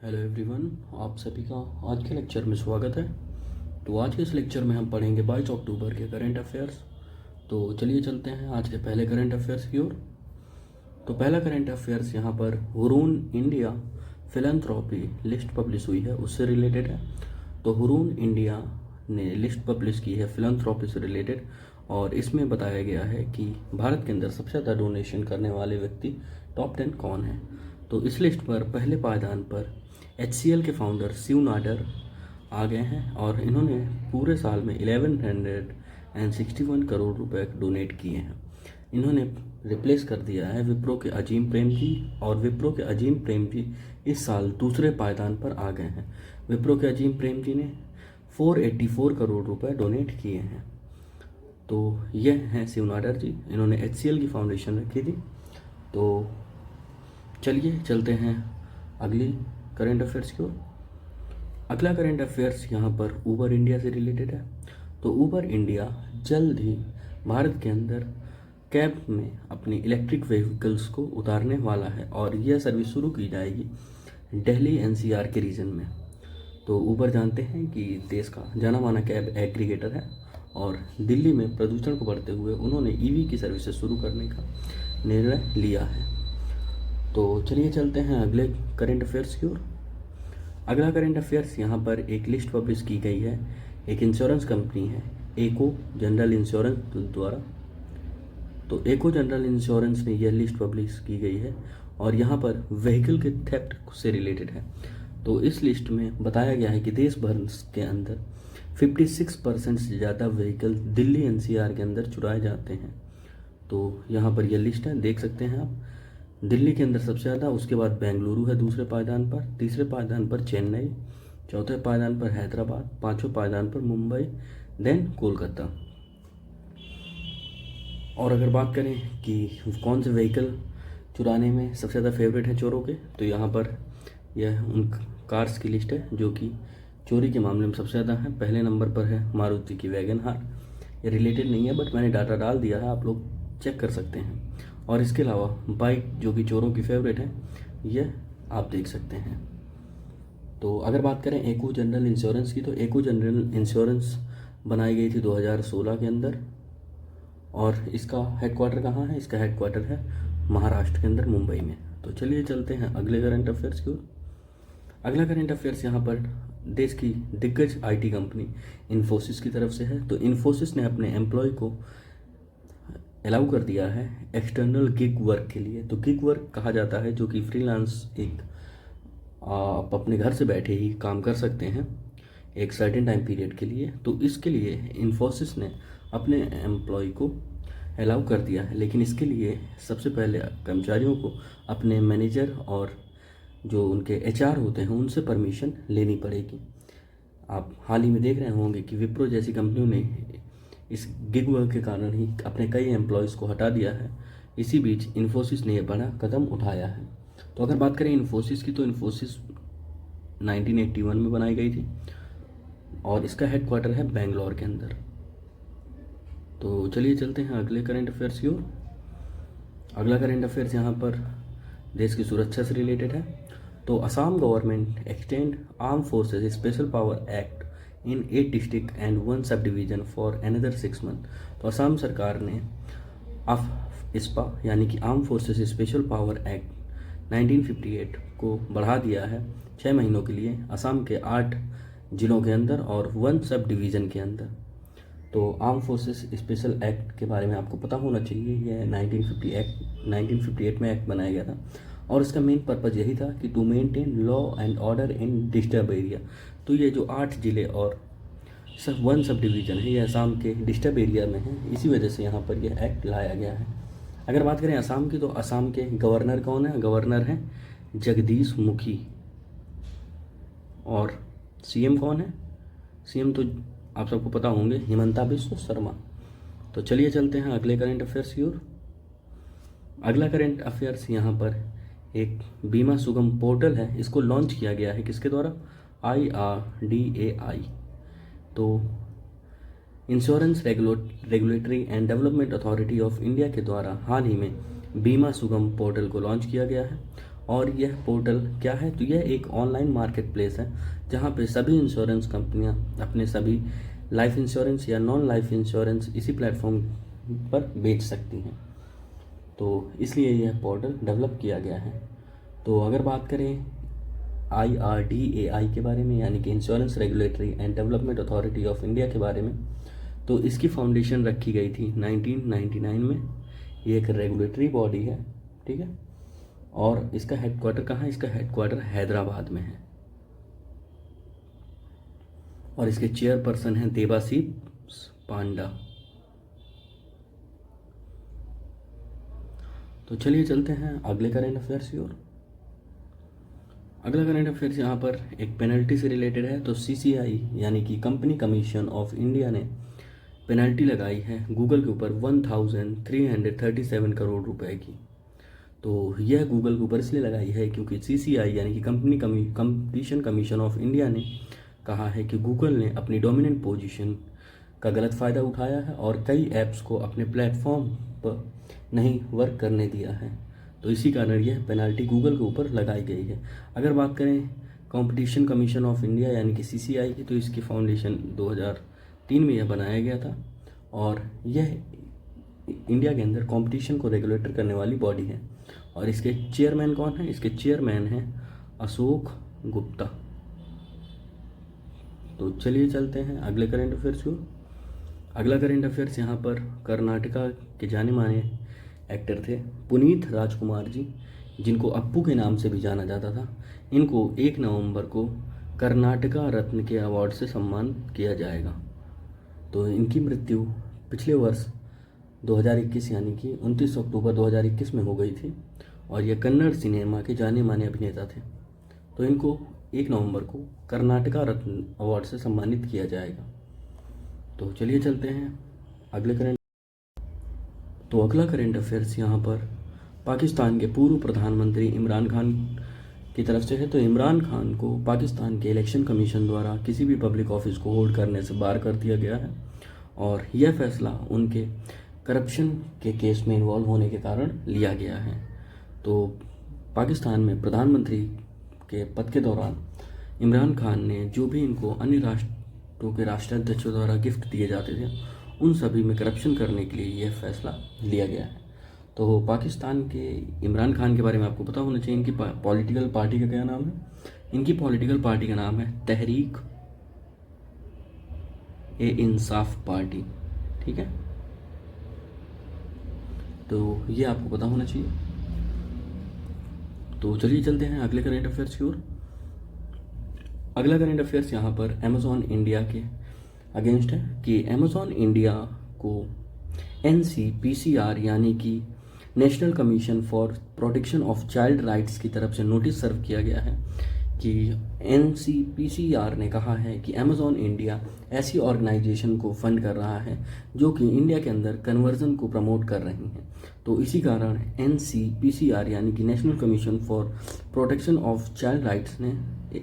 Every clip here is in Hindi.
हेलो एवरीवन, आप सभी का आज के लेक्चर में स्वागत है। तो आज के इस लेक्चर में हम पढ़ेंगे 22 अक्टूबर के करंट अफेयर्स। तो चलिए चलते हैं आज के पहले करंट अफेयर्स की ओर। तो पहला करंट अफेयर्स यहाँ पर Hurun India philanthropy list publish हुई है, उससे रिलेटेड है। तो हुरून इंडिया ने लिस्ट पब्लिश की है फिलैंथ्रोपी से रिलेटेड, और इसमें बताया गया है कि भारत के अंदर सबसे ज़्यादा डोनेशन करने वाले व्यक्ति टॉप 10 कौन है। तो इस लिस्ट पर पहले पायदान पर HCL के फाउंडर शिव नाडर आ गए हैं, और इन्होंने पूरे साल में 1161 करोड़ रुपए डोनेट किए हैं। इन्होंने रिप्लेस कर दिया है विप्रो के अजीम प्रेम जी, और विप्रो के अजीम प्रेम जी इस साल दूसरे पायदान पर आ गए हैं। विप्रो के अजीम प्रेम जी ने 484 करोड़ रुपए डोनेट किए हैं। तो यह हैं शिव नाडर जी, इन्होंने HCL की फाउंडेशन रखी थी। तो चलिए चलते हैं अगली करंट अफेयर्स की ओर। अगला करंट अफेयर्स यहाँ पर ऊबर इंडिया से रिलेटेड है। तो ऊबर इंडिया जल्द ही भारत के अंदर कैब में अपनी इलेक्ट्रिक व्हीकल्स को उतारने वाला है, और यह सर्विस शुरू की जाएगी दिल्ली NCR के रीजन में। तो ऊबर जानते हैं कि देश का जाना माना कैब एग्रीगेटर है, और दिल्ली में प्रदूषण को बढ़ते हुए उन्होंने EV की सर्विसेज शुरू करने का निर्णय लिया है। तो चलिए चलते हैं अगले करंट अफेयर्स की ओर। अगला करंट अफेयर्स यहाँ पर एक लिस्ट पब्लिश की गई है, एक इंश्योरेंस कंपनी है एको जनरल इंश्योरेंस द्वारा। तो एको जनरल इंश्योरेंस ने यह लिस्ट पब्लिश की गई है, और यहाँ पर व्हीकल के थेफ्ट से रिलेटेड है। तो इस लिस्ट में बताया गया है कि देश भर के अंदर 56% से ज़्यादा व्हीकल दिल्ली NCR के अंदर चुराए जाते हैं। तो यहाँ पर यह लिस्ट है, देख सकते हैं आप। दिल्ली के अंदर सबसे ज़्यादा, उसके बाद बेंगलुरु है दूसरे पायदान पर, तीसरे पायदान पर चेन्नई, चौथे पायदान पर हैदराबाद, पांचवें पायदान पर मुंबई, देन कोलकाता। और अगर बात करें कि कौन से व्हीकल चुराने में सबसे ज़्यादा फेवरेट हैं चोरों के, तो यहाँ पर यह उन कार्स की लिस्ट है जो कि चोरी के मामले में सबसे ज़्यादा है। पहले नंबर पर है मारुति की वैगन आर। ये रिलेटेड नहीं है, बट मैंने डाटा डाल दिया है, आप लोग चेक कर सकते हैं। और इसके अलावा बाइक जो कि चोरों की फेवरेट है, यह आप देख सकते हैं। तो अगर बात करें एको जनरल इंश्योरेंस की, तो एको जनरल इंश्योरेंस बनाई गई थी 2016 के अंदर, और इसका हेडक्वार्टर कहाँ है? इसका हेडक्वार्टर है महाराष्ट्र के अंदर मुंबई में। तो चलिए चलते हैं अगले करंट अफेयर्स की ओर। अगला करंट अफेयर्स यहाँ पर देश की दिग्गज IT कंपनी इन्फोसिस की तरफ से है। तो इन्फोसिस ने अपने एम्प्लॉय को अलाउ कर दिया है एक्सटर्नल गिग वर्क के लिए। तो गिग वर्क कहा जाता है जो कि फ्रीलांस, एक आप अपने घर से बैठे ही काम कर सकते हैं एक सर्टेन टाइम पीरियड के लिए। तो इसके लिए इन्फोसिस ने अपने एम्प्लॉय को अलाउ कर दिया है, लेकिन इसके लिए सबसे पहले कर्मचारियों को अपने मैनेजर और जो उनके HR होते हैं उनसे परमिशन लेनी पड़ेगी। आप हाल ही में देख रहे होंगे कि विप्रो जैसी कंपनियों ने इस गिग वर्क के कारण ही अपने कई एम्प्लॉयज़ को हटा दिया है। इसी बीच इन्फोसिस ने यह बड़ा कदम उठाया है। तो अगर बात करें इन्फोसिस की, तो इन्फोसिस 1981 में बनाई गई थी, और इसका हेडक्वार्टर है बेंगलोर के अंदर। तो चलिए चलते हैं अगले करंट अफेयर्स की ओर। अगला करंट अफेयर्स यहाँ पर देश की सुरक्षा से रिलेटेड है। तो Assam government extend arm forces special power act in 8 district and 1 sub division for another 6 month. तो असम सरकार ने ISPA यानी कि arm forces special power act 1958 को बढ़ा दिया है 6 महीनों के लिए असम के 8 जिलों के अंदर और 1 सब डिवीज़न के अंदर। तो आर्म फोर्सेस स्पेशल एक्ट के बारे में आपको पता होना चाहिए। यह 1958 में एक्ट बनाया गया था, और इसका मेन पर्पज़ यही था कि to maintain law and order in disturb area. तो ये जो 8 जिले और 1 सब डिवीज़न है, ये असम के डिस्टर्ब एरिया में है, इसी वजह से यहाँ पर यह एक्ट लाया गया है। अगर बात करें असम की, तो असम के गवर्नर कौन है? गवर्नर हैं जगदीश मुखी। और CM कौन है? CM तो आप सबको पता होंगे, हिमंता बिस्वा शर्मा। तो चलिए चलते हैं अगले करंट अफेयर्स की ओर। अगला करंट अफेयर्स यहाँ पर एक बीमा सुगम पोर्टल है, इसको लॉन्च किया गया है किसके द्वारा? IRDAI। तो insurance regulatory and development authority of India के द्वारा हाल ही में बीमा सुगम पोर्टल को लॉन्च किया गया है, और यह पोर्टल क्या है, तो यह एक ऑनलाइन मार्केट प्लेस है जहाँ पे सभी इंश्योरेंस कंपनियाँ अपने सभी लाइफ इंश्योरेंस या नॉन लाइफ इंश्योरेंस इसी प्लेटफॉर्म पर बेच सकती हैं। तो इसलिए यह पोर्टल डेवलप किया गया है। तो अगर बात करें IRDAI के बारे में, यानी कि insurance regulatory and development authority of India के बारे में, तो इसकी फाउंडेशन रखी गई थी 1999 में। ये एक रेगुलेटरी बॉडी है, ठीक है। और इसका हेडक्वार्टर कहाँ है, इसका हेडक्वार्टर हैदराबाद में है। और इसके चेयरपर्सन हैं देवाशीष पांडा। तो चलिए चलते हैं अगले करेंट अफेयर्स की ओर। अगला करेंट अफेयर्स यहाँ पर एक पेनल्टी से रिलेटेड है। तो CCI यानी कि कंपनी कमीशन ऑफ इंडिया ने पेनल्टी लगाई है गूगल के ऊपर 1337 करोड़ रुपए की। तो यह गूगल के ऊपर इसलिए लगाई है क्योंकि CCI यानी कि कंपटीशन कमीशन ऑफ इंडिया ने कहा है कि गूगल ने अपनी डोमिनेंट पोजीशन का गलत फ़ायदा उठाया है और कई ऐप्स को अपने प्लेटफॉर्म पर नहीं वर्क करने दिया है। तो इसी कारण यह पेनल्टी गूगल के ऊपर लगाई गई है। अगर बात करें कंपटीशन कमीशन ऑफ इंडिया यानी कि CCI की, तो इसकी फाउंडेशन 2003 में यह बनाया गया था और यह इंडिया के अंदर कंपटीशन को रेगुलेटर करने वाली बॉडी है। और इसके चेयरमैन कौन है, इसके चेयरमैन हैं अशोक गुप्ता। तो चलिए चलते हैं अगले करेंट अफेयर्स को। अगला करेंट अफेयर्स यहाँ पर कर्नाटका के जाने माने एक्टर थे पुनीत राजकुमार जी, जिनको अप्पू के नाम से भी जाना जाता था। इनको 1 नवंबर को कर्नाटका रत्न के अवार्ड से सम्मान किया जाएगा। तो इनकी मृत्यु पिछले वर्ष 2021 यानी कि 29 अक्टूबर 2021 में हो गई थी और ये कन्नड़ सिनेमा के जाने माने अभिनेता थे। तो इनको 1 नवंबर को कर्नाटका रत्न अवार्ड से सम्मानित किया जाएगा। तो चलिए चलते हैं अगले करेंट। तो अगला करेंट अफेयर्स यहाँ पर पाकिस्तान के पूर्व प्रधानमंत्री इमरान खान की तरफ से है। तो इमरान खान को पाकिस्तान के इलेक्शन कमीशन द्वारा किसी भी पब्लिक ऑफिस को होल्ड करने से बाहर कर दिया गया है और यह फैसला उनके करप्शन के केस में इन्वॉल्व होने के कारण लिया गया है। तो पाकिस्तान में प्रधानमंत्री के पद के दौरान इमरान खान ने जो भी इनको अन्य राष्ट्रों के राष्ट्राध्यक्षों द्वारा गिफ्ट दिए जाते थे, उन सभी में करप्शन करने के लिए यह फैसला लिया गया है। तो पाकिस्तान के इमरान खान के बारे में आपको पता होना चाहिए इनकी पॉलिटिकल पार्टी का क्या नाम है। इनकी पॉलिटिकल पार्टी का नाम है तहरीक ए इंसाफ पार्टी, ठीक है। तो ये आपको पता होना चाहिए। तो चलिए चलते हैं अगले करेंट अफेयर्स की ओर। अगला करेंट अफेयर्स यहाँ पर अमेज़ॉन इंडिया के अगेंस्ट है कि अमेज़ॉन इंडिया को NCPCR यानी कि national commission for protection of child rights की तरफ से नोटिस सर्व किया गया है कि NCPCR ने कहा है कि अमेज़ॉन इंडिया ऐसी ऑर्गेनाइजेशन को फंड कर रहा है जो कि इंडिया के अंदर कन्वर्जन को प्रमोट कर रही हैं। तो इसी कारण NCPCR यानी कि national commission for protection of child rights ने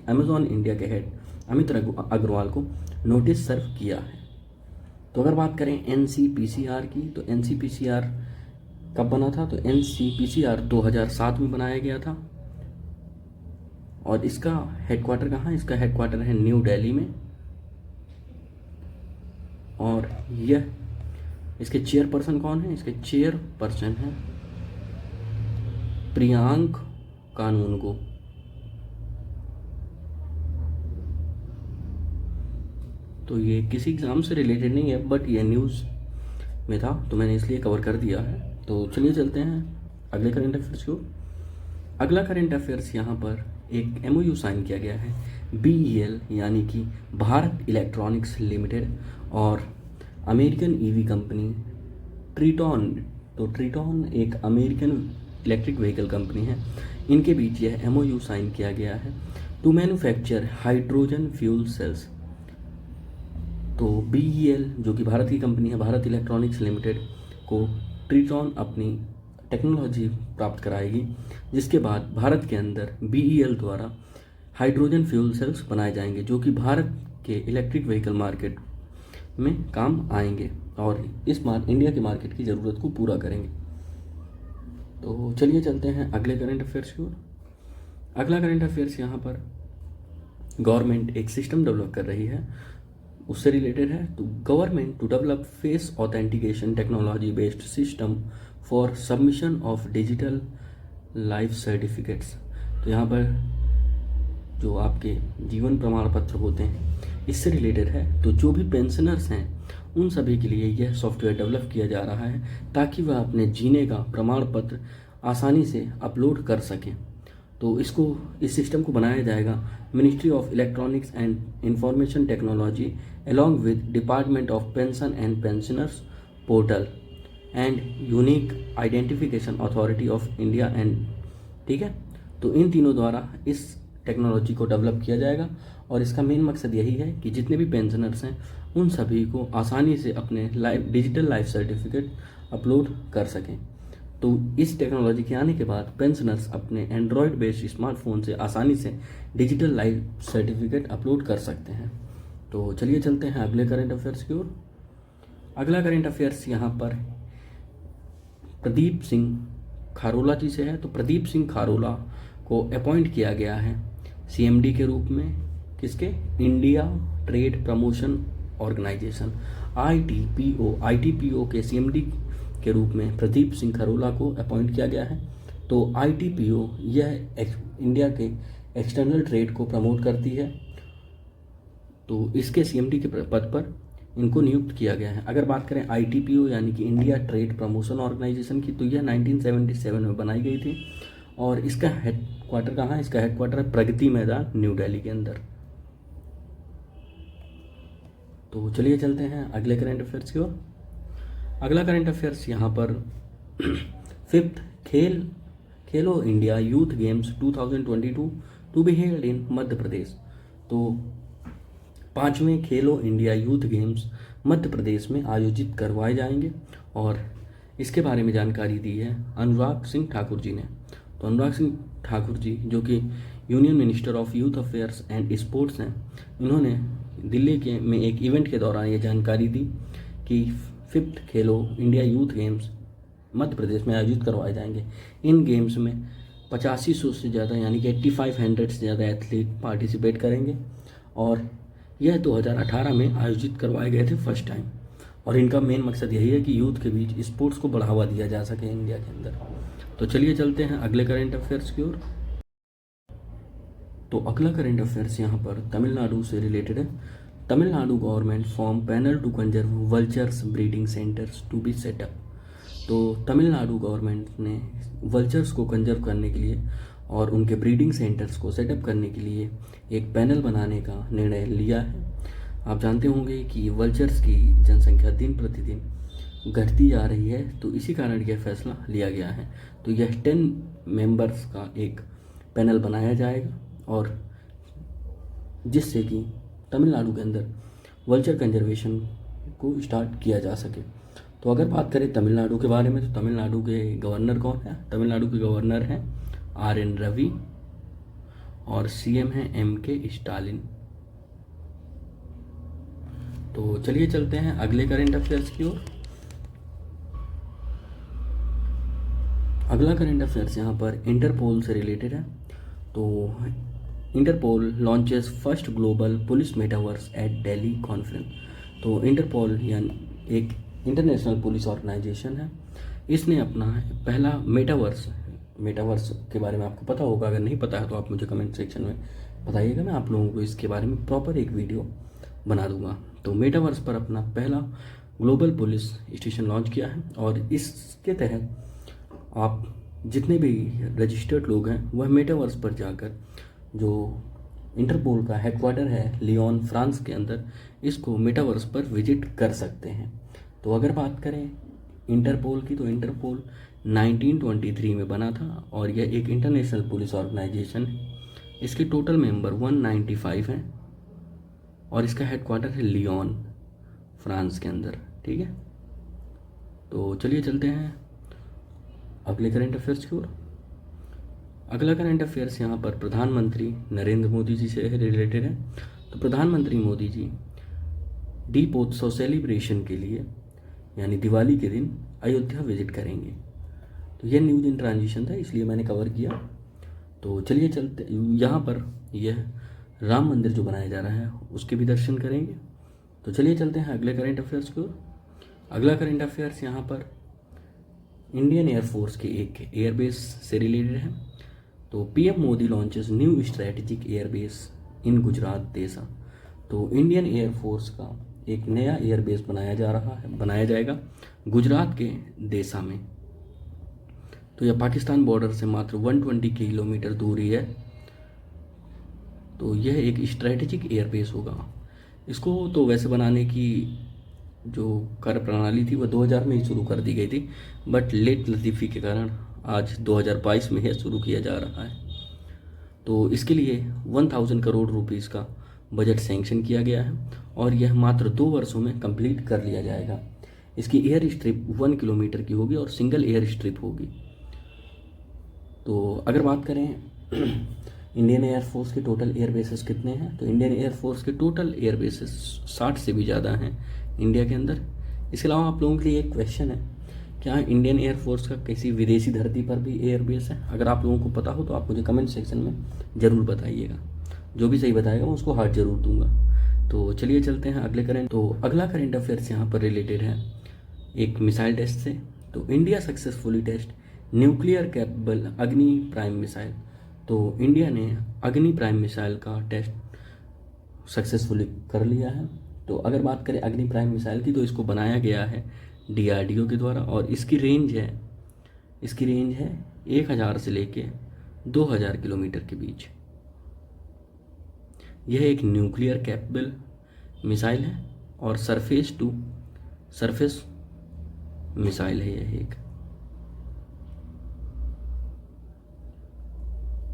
अमेज़ॉन इंडिया के हेड अमित अग्रवाल को नोटिस सर्व किया है। तो अगर बात करें NCPCR की, तो NCPCR कब बना था, तो NCPCR 2007 में बनाया गया था और इसका हेडक्वार्टर कहाँ है, इसका हेडक्वार्टर है न्यू दिल्ली में। और यह इसके चेयरपर्सन कौन है, इसके चेयरपर्सन है प्रियांक कानूनगो। तो ये किसी एग्ज़ाम से रिलेटेड नहीं है, बट ये न्यूज़ में था तो मैंने इसलिए कवर कर दिया है। तो चलिए चलते हैं अगले करेंट अफेयर्स को। अगला करेंट अफेयर्स यहाँ पर एक MOU साइन किया गया है BEL यानी कि भारत इलेक्ट्रॉनिक्स लिमिटेड और अमेरिकन EV कंपनी ट्रिटॉन। तो ट्रिटॉन एक अमेरिकन इलेक्ट्रिक व्हीकल कंपनी है। इनके बीच यह MOU साइन किया गया है to manufacture hydrogen fuel cells. तो BEL जो कि भारत की कंपनी है, भारत इलेक्ट्रॉनिक्स लिमिटेड को ट्रिटॉन अपनी टेक्नोलॉजी प्राप्त कराएगी, जिसके बाद भारत के अंदर BEL द्वारा हाइड्रोजन फ्यूल सेल्स बनाए जाएंगे जो कि भारत के इलेक्ट्रिक व्हीकल मार्केट में काम आएंगे और इस इंडिया के मार्केट की ज़रूरत को पूरा करेंगे। तो चलिए चलते हैं अगले करंट अफेयर्स की ओर। अगला करंट अफेयर्स यहाँ पर गवर्नमेंट एक सिस्टम डेवलप कर रही है, उससे रिलेटेड है। तो government to develop face authentication technology based system for submission of digital life certificates. तो यहाँ पर जो आपके जीवन प्रमाण पत्र होते हैं इससे रिलेटेड है। तो जो भी पेंशनर्स हैं उन सभी के लिए यह सॉफ्टवेयर डेवलप किया जा रहा है ताकि वह अपने जीने का प्रमाण पत्र आसानी से अपलोड कर सकें। तो इस सिस्टम को बनाया जाएगा ministry of electronics and information technology along with department of pension and pensioners portal and unique identification authority of India and, ठीक है। तो इन तीनों द्वारा इस टेक्नोलॉजी को डेवलप किया जाएगा और इसका मेन मकसद यही है कि जितने भी पेंशनर्स हैं उन सभी को आसानी से अपने डिजिटल लाइफ सर्टिफिकेट अपलोड कर सकें। तो इस टेक्नोलॉजी के आने के बाद पेंशनर्स अपने एंड्रॉयड बेस्ड स्मार्टफोन से आसानी से डिजिटल लाइफ सर्टिफिकेट अपलोड कर सकते हैं। तो चलिए चलते हैं अगले करंट अफेयर्स की ओर। अगला करंट अफेयर्स यहाँ पर प्रदीप सिंह खारोला जी से है। तो प्रदीप सिंह खारोला को अपॉइंट किया गया है सीएमडी के रूप में, किसके? India trade promotion organisation ITPO के सीएमडी के रूप में प्रदीप सिंह खरोला को अपॉइंट किया गया है। तो आईटीपीओ यह इंडिया के एक्सटर्नल ट्रेड को प्रमोट करती है। तो इसके सीएमडी के पद पर इनको नियुक्त किया गया है। अगर बात करें आईटीपीओ यानी कि इंडिया ट्रेड प्रमोशन ऑर्गेनाइजेशन की, तो यह 1977 में बनाई गई थी और इसका हेडक्वार्टर कहाँ है? इसका हेडक्वार्टर है प्रगति मैदान, न्यू दिल्ली के अंदर। तो चलिए चलते हैं अगले करंट अफेयर्स की ओर। अगला करंट अफेयर्स यहाँ पर 5th Khelo India youth games 2022 to be held in Madhya Pradesh. तो 5वें Khelo India youth games Madhya Pradesh में आयोजित करवाए जाएंगे और इसके बारे में जानकारी दी है अनुराग सिंह ठाकुर जी ने। तो अनुराग सिंह ठाकुर जी जो कि union minister of youth affairs and sports हैं, इन्होंने दिल्ली में एक इवेंट के दौरान ये जानकारी दी कि 5th Khelo India youth games Madhya Pradesh में आयोजित करवाए जाएंगे। इन गेम्स में 8500 से ज़्यादा यानी कि 8500 से ज़्यादा एथलीट पार्टिसिपेट करेंगे और यह 2018 में आयोजित करवाए गए थे फर्स्ट टाइम। और इनका मेन मकसद यही है कि यूथ के बीच स्पोर्ट्स को बढ़ावा दिया जा सके इंडिया के अंदर। तो चलिए चलते हैं अगले करंट अफेयर्स की ओर। तो अगला करंट अफेयर्स यहाँ पर तमिलनाडु से रिलेटेड है। Tamil Nadu government form panel to conserve vultures breeding centres to be set up. तो तमिलनाडु गवर्नमेंट ने वल्चर्स को कंजर्व करने के लिए और उनके ब्रीडिंग सेंटर्स को सेटअप करने के लिए एक पैनल बनाने का निर्णय लिया है। आप जानते होंगे कि वल्चर्स की जनसंख्या दिन प्रतिदिन घटती जा रही है, तो इसी कारण यह फैसला लिया गया है। तो यह 10 मेंबर्स का एक पैनल बनाया जाएगा और जिससे कि तमिलनाडु के अंदर वल्चर कंजर्वेशन को स्टार्ट किया जा सके। तो अगर बात करें तमिलनाडु के बारे में, तो तमिलनाडु के गवर्नर कौन है? तमिलनाडु के गवर्नर हैं RN रवि और CM हैं MK स्टालिन। तो चलिए चलते हैं अगले करंट अफेयर्स की ओर। अगला करंट अफेयर्स यहाँ पर इंटरपोल से रिलेटेड है। तो Interpol launches first global police metaverse at Delhi conference. तो इंटरपोल यानी एक इंटरनेशनल पुलिस ऑर्गेनाइजेशन है, इसने अपना पहला मेटावर्स के बारे में आपको पता होगा, अगर नहीं पता है तो आप मुझे कमेंट सेक्शन में बताइएगा, मैं आप लोगों को इसके बारे में प्रॉपर एक वीडियो बना दूंगा। तो मेटावर्स पर अपना पहला ग्लोबल पुलिस स्टेशन लॉन्च किया है और इसके तहत आप जितने भी रजिस्टर्ड लोग हैं वह मेटावर्स पर जाकर जो इंटरपोल का हेडक्वार्टर है लियोन फ्रांस के अंदर, इसको मेटावर्स पर विजिट कर सकते हैं। तो अगर बात करें इंटरपोल की, तो इंटरपोल 1923 में बना था और यह एक इंटरनेशनल पुलिस ऑर्गेनाइजेशन है। इसके टोटल मेंबर 195 हैं और इसका हेडक्वार्टर है लियोन फ्रांस के अंदर, ठीक है। तो चलिए चलते हैं अगले करंट अफेयर्स की ओर। अगला करंट अफेयर्स यहाँ पर प्रधानमंत्री नरेंद्र मोदी जी से रिलेटेड है। तो प्रधानमंत्री मोदी जी दीपोत्सव सेलिब्रेशन के लिए यानी दिवाली के दिन अयोध्या विजिट करेंगे। तो यह न्यूज़ इन ट्रांजिशन था, इसलिए मैंने कवर किया। तो चलिए चलते, यहाँ पर यह राम मंदिर जो बनाया जा रहा है उसके भी दर्शन करेंगे। तो चलिए चलते हैं अगले करेंट अफेयर्स को। अगला करेंट अफेयर्स यहाँ पर इंडियन एयरफोर्स के एक एयरबेस से रिलेटेड है। तो PM Modi launches new strategic airbase in Gujarat Deesa. तो इंडियन एयरफोर्स का एक नया एयरबेस बनाया जाएगा गुजरात के देसा में। तो यह पाकिस्तान बॉर्डर से मात्र 120 किलोमीटर दूरी है। तो यह एक स्ट्रैटेजिक एयरबेस होगा। इसको तो वैसे बनाने की जो कार्य प्रणाली थी वह 2000 में ही शुरू कर दी गई थी, बट लेट लतीफ़ी के कारण आज 2022 में यह शुरू किया जा रहा है। तो इसके लिए 1000 करोड़ रुपीस का बजट सैंक्शन किया गया है और यह मात्र 2 वर्षों में कंप्लीट कर लिया जाएगा। इसकी एयर स्ट्रिप 1 किलोमीटर की होगी और सिंगल एयर स्ट्रिप होगी। तो अगर बात करें इंडियन एयरफोर्स के टोटल एयर बेसेस कितने हैं, तो इंडियन एयरफोर्स के टोटल एयर बेसेस 60 से भी ज़्यादा हैं इंडिया के अंदर। इसके अलावा आप लोगों के लिए एक क्वेश्चन है, क्या इंडियन एयरफोर्स का किसी विदेशी धरती पर भी एयर बेस है? अगर आप लोगों को पता हो तो आप मुझे कमेंट सेक्शन में ज़रूर बताइएगा। जो भी सही बताएगा मैं उसको हार्ट जरूर दूंगा। तो चलिए चलते हैं अगले करेंट। तो अगला करेंट अफेयर्स यहाँ पर रिलेटेड है एक मिसाइल टेस्ट से। तो India successfully test nuclear capable Agni prime missile. तो इंडिया ने अग्नि प्राइम मिसाइल का टेस्ट सक्सेसफुली कर लिया है। तो अगर बात करें अग्नि प्राइम मिसाइल की, तो इसको बनाया गया है DRDO के द्वारा और इसकी रेंज है 1000 से लेके 2000 किलोमीटर के बीच। यह एक न्यूक्लियर कैपेबल मिसाइल है और सरफेस टू सरफेस मिसाइल है। यह एक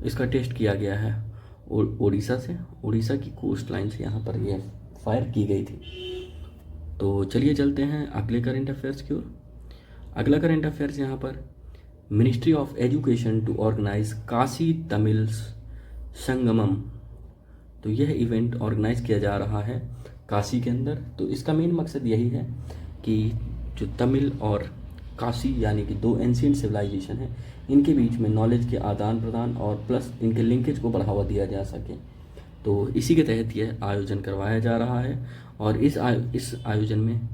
इसका टेस्ट किया गया है उड़ीसा की कोस्ट लाइन से यहाँ पर यह फायर की गई थी। तो चलिए चलते हैं अगले करेंट अफेयर्स की ओर। अगला करेंट अफेयर्स यहाँ पर ministry of education to organise Kashi Tamil Sangamam. तो यह इवेंट ऑर्गेनाइज किया जा रहा है काशी के अंदर। तो इसका मेन मकसद यही है कि जो तमिल और काशी यानी कि 2 एंशिएंट सिविलाइजेशन है, इनके बीच में नॉलेज के आदान प्रदान और प्लस इनके लिंकेज को बढ़ावा दिया जा सके। तो इसी के तहत यह आयोजन करवाया जा रहा है और इस आयोजन में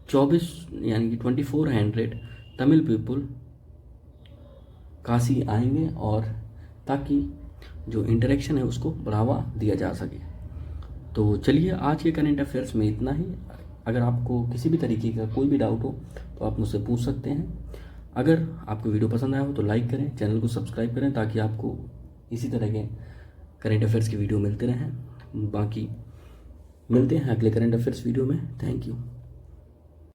24 यानी कि 2400 तमिल पीपल काशी आएंगे और ताकि जो इंटरेक्शन है उसको बढ़ावा दिया जा सके। तो चलिए आज के करेंट अफेयर्स में इतना ही। अगर आपको किसी भी तरीके का कोई भी डाउट हो तो आप मुझसे पूछ सकते हैं। अगर आपको वीडियो पसंद आया हो तो लाइक करें, चैनल को सब्सक्राइब करें ताकि आपको इसी तरह के करेंट अफेयर्स की वीडियो मिलते रहें। बाकी मिलते हैं अगले करेंट अफेयर्स वीडियो में। Thank you.